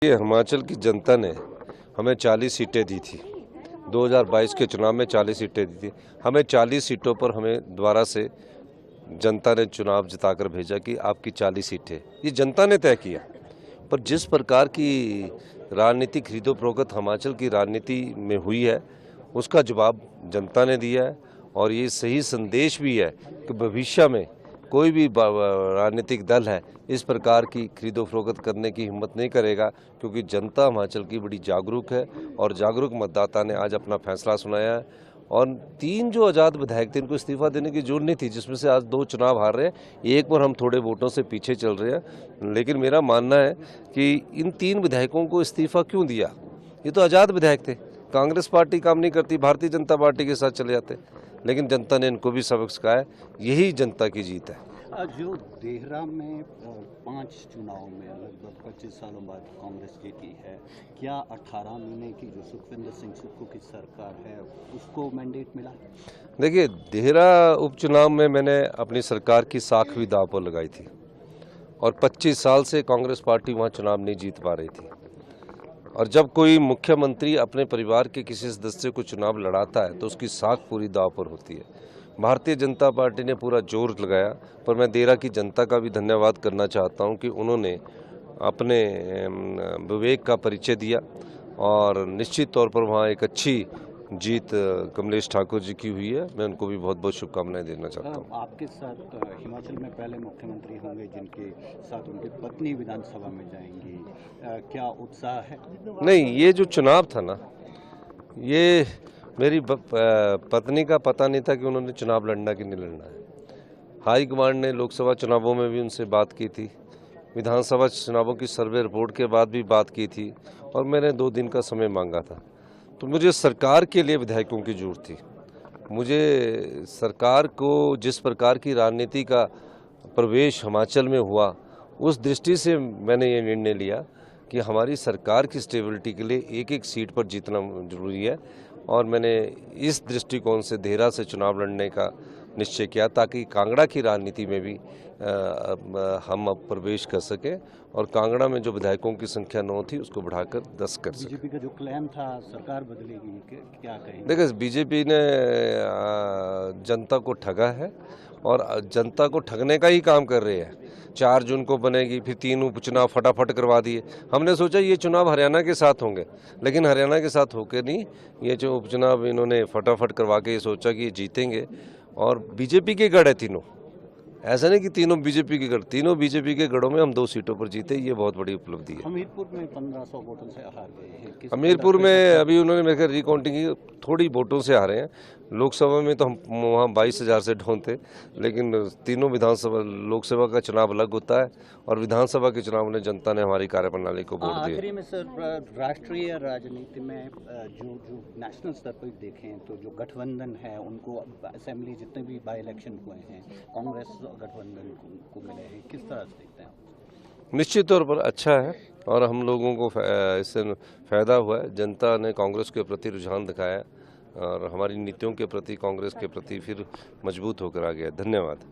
ये हिमाचल की जनता ने हमें 40 सीटें दी थी। 2022 के चुनाव में 40 सीटें दी थी। हमें 40 सीटों पर हमें दोबारा से जनता ने चुनाव जिताकर भेजा कि आपकी 40 सीटें, ये जनता ने तय किया। पर जिस प्रकार की राजनीति खरीदो फरोख्त हिमाचल की राजनीति में हुई है, उसका जवाब जनता ने दिया है। और ये सही संदेश भी है कि भविष्य में कोई भी राजनीतिक दल है इस प्रकार की खरीदो फरोख्त करने की हिम्मत नहीं करेगा, क्योंकि जनता हिमाचल की बड़ी जागरूक है और जागरूक मतदाता ने आज अपना फैसला सुनाया है। और 3 जो आज़ाद विधायक थे इनको इस्तीफा देने की जरूरत नहीं थी, जिसमें से आज 2 चुनाव हार रहे हैं, एक पर हम थोड़े वोटों से पीछे चल रहे हैं। लेकिन मेरा मानना है कि इन 3 विधायकों को इस्तीफा क्यों दिया? ये तो आज़ाद विधायक थे, कांग्रेस पार्टी काम नहीं करती, भारतीय जनता पार्टी के साथ चले जाते, लेकिन जनता ने इनको भी सबक सिखाया। यही जनता की जीत है। जो देहरा में 5 चुनाव में लगभग 25 सालों बाद कांग्रेस जीती है, क्या 18 महीने की जो सुखविंदर सिंह सुक्खू की सरकार है उसको मैंडेट मिला? देखिए, देहरा उपचुनाव में मैंने अपनी सरकार की साख भी दांव पर लगाई थी और 25 साल से कांग्रेस पार्टी वहां चुनाव नहीं जीत पा रही थी। और जब कोई मुख्यमंत्री अपने परिवार के किसी सदस्य को चुनाव लड़ाता है तो उसकी साख पूरी दांव पर होती है। भारतीय जनता पार्टी ने पूरा जोर लगाया, पर मैं देहरा की जनता का भी धन्यवाद करना चाहता हूं कि उन्होंने अपने विवेक का परिचय दिया और निश्चित तौर पर वहां एक अच्छी जीत कमलेश ठाकुर जी की हुई है। मैं उनको भी बहुत बहुत शुभकामनाएं देना चाहता हूँ। आपके साथ हिमाचल में पहले मुख्यमंत्री होंगे जिनके साथ उनकी पत्नी विधानसभा में जाएंगी, क्या उत्साह है? नहीं, ये जो चुनाव था ना, ये मेरी पत्नी का पता नहीं था कि उन्होंने चुनाव लड़ना कि नहीं लड़ना है। हाईकमांड ने लोकसभा चुनावों में भी उनसे बात की थी, विधानसभा चुनावों की सर्वे रिपोर्ट के बाद भी बात की थी और मैंने 2 दिन का समय मांगा था। तो मुझे सरकार के लिए विधायकों की जरूरत थी। मुझे सरकार को जिस प्रकार की राजनीति का प्रवेश हिमाचल में हुआ, उस दृष्टि से मैंने ये निर्णय लिया कि हमारी सरकार की स्टेबिलिटी के लिए एक एक सीट पर जीतना जरूरी है। और मैंने इस दृष्टिकोण से देहरा से चुनाव लड़ने का निश्चय किया ताकि कांगड़ा की राजनीति में भी हम अब प्रवेश कर सकें और कांगड़ा में जो विधायकों की संख्या 9 थी उसको बढ़ाकर 10 कर सकें। बीजेपी का जो क्लेम था सरकार बदलेगी, क्या कहेंगे? देखिए, बीजेपी ने जनता को ठगा है और जनता को ठगने का ही काम कर रहे हैं। 4 जून को बनेगी, फिर 3 उपचुनाव फटाफट करवा दिए। हमने सोचा ये चुनाव हरियाणा के साथ होंगे, लेकिन हरियाणा के साथ होकर नहीं, ये जो उपचुनाव इन्होंने फटाफट करवा के ये सोचा कि ये जीतेंगे। और बीजेपी के गढ़ है तीनों, ऐसा नहीं कि तीनों बीजेपी के गढ़, तीनों बीजेपी के गढ़ों में हम 2 सीटों पर जीते, ये बहुत बड़ी उपलब्धि है। हमीरपुर में 1500 वोटों से हार गए हैं। हमीरपुर में अभी उन्होंने मेरे ख्याल रिकाउंटिंग की, थोड़ी वोटों से हारे हैं। लोकसभा में तो हम वहाँ 22,000 से डाउन थे, लेकिन तीनों विधानसभा लोकसभा का चुनाव अलग होता है और विधानसभा के चुनाव में जनता ने हमारी कार्यप्रणाली को वोट दिया। आखिरी में सर, राष्ट्रीय राजनीति में जो नेशनल स्तर पर देखें तो जो गठबंधन है उनको असेंबली जितने भी बाई इलेक्शन हुए हैं कांग्रेस गठबंधन को मिले हैं, किस तरह से देखते हैं? निश्चित तौर पर अच्छा है और हम लोगों को इससे फ़ायदा हुआ है। जनता ने कांग्रेस के प्रति रुझान दिखाया और हमारी नीतियों के प्रति, कांग्रेस के प्रति फिर मजबूत होकर आ गया। धन्यवाद।